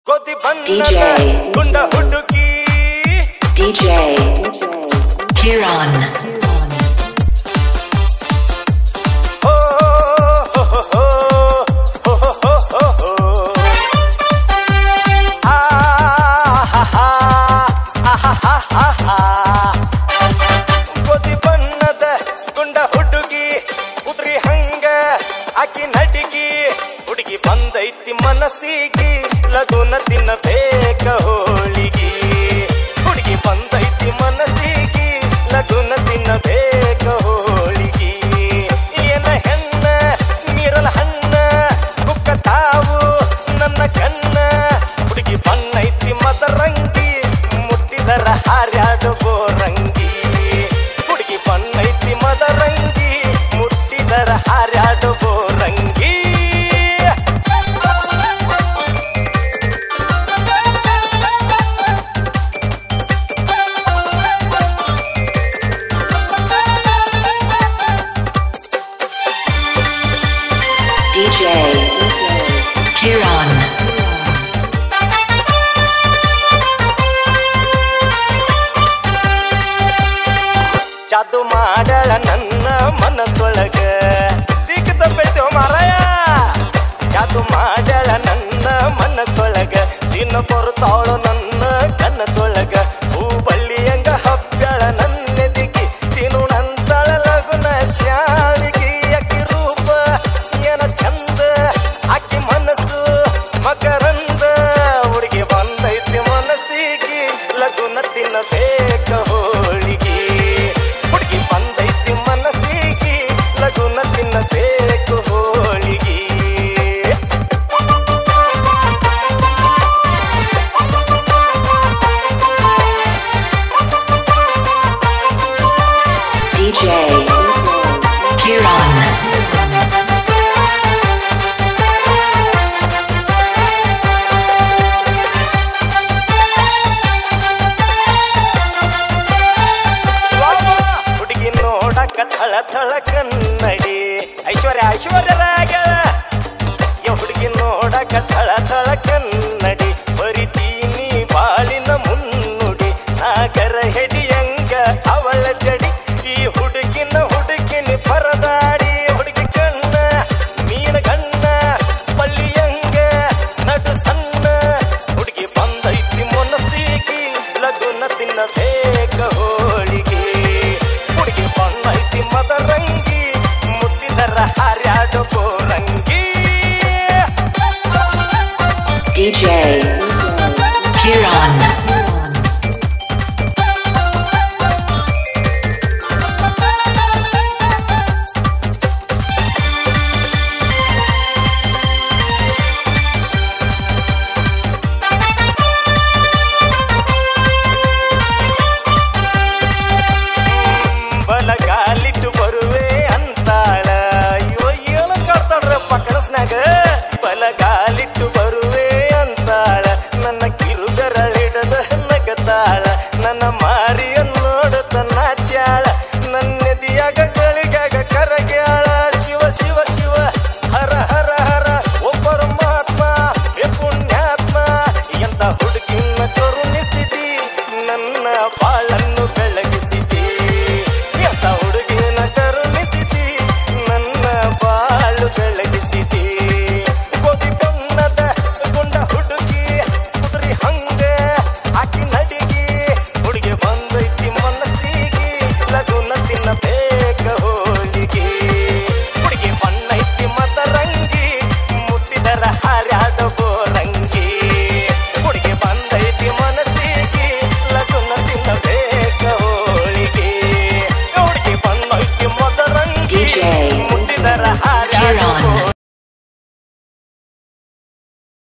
DJ DJ Kiran ಬಂದೈತಿ ಮನಸ್ಸಿಗೆ ಲಗುನ ತಿನ್ನಬೇಕ ಹೋಳಿಗೆ ಹುಡುಗಿ ಬಂದೈತಿ ಮನಸ್ಸಿಗೆ ಲಗುನ ತಿನ್ನಬೇಕ ಹೋಳಿಗೆ ಏನ ಹೆಣ್ಣ ನೀರಲ ಹಣ್ಣ ಕುಕ್ಕ ತಾವು ನನ್ನ ಕಣ್ಣ ಹುಡುಗಿ ಬಣ್ಣೈತಿ ಮದರಂಗಿ ಮುಟ್ಟಿದರ ಹಾರ್ಯಾಡು ಬೋರಂಗಿ ಹುಡುಗಿ ಬಣ್ಣೈತಿ ಮದರಂಗಿ ಮುಟ್ಟಿದರ ಹಾರ್ಯಾಡು ಬೋರಂಗಿ DJ Kiran ಜಾದು ಮಾಡಳ ನನ್ನ ಮನಸ್ಸೊಳಗ ದಿಕ್ಕ ತಪ್ಪೈತೋ ಮಾರಾಯ ಜಾದು ಮಾಡಳ ನನ್ನ ಮನಸ್ಸೊಳಗ ದಿನ ಕೊರತಾಳು ನನ್ನ ಕನಸೊಳಗ ಹೂ ಬಳ್ಳಿಯಂಗ ಹಬ್ಬ್ಯಾಳ ನನ್ನೆದಿಗಿ ತಿನ್ನು ನಂತಳ ಲಗುನ ಶಾವಿಗೆ ಅಕ್ಕಿ ರೂಪ ಏನ ಚಂದ ಅಕ್ಕಿ ಮನಸ್ಸು ಮಕರಂದ ಹುಡುಗಿ ಬಂದೈತಿ ಮನಸ್ಸಿಗೆ ಲಗುನ ತಿನ್ನಬೇಕ ಹೋಳಿಗೆ ಹುಡುಗಿ ಬಂದೈತಿ ಮನಸ್ಸಿಗೆ ಲಗುನ ತಿನ್ನಬೇಕು ಹೋಳಿಗೆ DJ Kiran ಹುಡುಗಿ ನೋಡಕ ಥಳ ಥಳ ಕನ್ನಡಿ ಐಶ್ವರ್ಯ ಐಶ್ವರ್ಯರಾಗಳ ಹುಡುಗಿ ನೋಡಕ ಥಳ ಥಳ ಕನ್ನಡಿ ಬರಿತೀನಿ ಬಾಳಿನ ಮುನ್ನುಡಿ ನಾಗರ ಹೆಡಿಯಂಗ ಅವಳ ಜಡಿ ಈ ಹುಡುಗಿನ ಪರದಾಡಿ ಹುಡುಗಿ ಕಣ್ಣ ಮೀನ ಗಣ್ಣ ಪಳ್ಳಿಯಂಗ ನಡು ಸಣ್ಣ ಹುಡುಗಿ ಬಂದೈತಿ ಮನಸ್ಸಿಗೆ ಲಗುನ ತಿನ್ನಬೇಕ ಹೋಳಿಗೆ ಹುಡುಗಿ ಬಂದೈತಿ ಮದರಂಗಿ ಮುಟ್ಟಿದರ ಹಾರ್ಯಾಡು ಬೋರಂಗಿ DJ Kiran ಬಲಗಾಲಿಟ್ಟು ಬರುವೆ ಅಂತಾಳ ಅಯ್ಯೋ ಏನು ಕಾಡ್ತಾಳ್ರಪ್ಪ ಕನಸ್ನಾಗ ಬಲಗಾಲಿಟ್ಟು ಬರುವೆ ಅಂತಾಳ ನನ್ನ ಕಿರುಬೆರಳಿಡದ ನಗತಾಳ ನನ್ನ ಮಾರಿಯ ನೋಡುತ್ತ ನಾಚ್ಯಾಳ ನನ್ನೆದಿಯಾಗ ಗಳಿಗಾಗ ಕರಗ್ಯಾಳ ಶಿವ ಶಿವ ಶಿವ ಹರ ಹರ ಹರ ಓ ಪರಮಾತ್ಮ ಏ ಪುಣ್ಯಾತ್ಮ ಎಂತ ಹುಡುಗಿನ ಕರುಣಿಸಿದಿ ನನ್ನ ಬಾಳನ್ನು ಬೆಳಗಿಸಿದಿ ಎಂತ ಹುಡುಗಿನ ಕರುಣಿಸಿದಿ ನನ್ನ ಬಾಳು ಬೆಳಗಿಸಿದಿ ಗೋಧಿ ಬಣ್ಣದ ಗುಂಡ ಹುಡುಗಿ ಕುದುರಿ ಹಂಗ ಆಕಿ ನಡಿಗಿ ಹುಡುಗಿ ಬಂದೈತಿ ಮನಸ್ಸಿಗೆ ಲಗುನ ತಿನ್ನಬೇಕ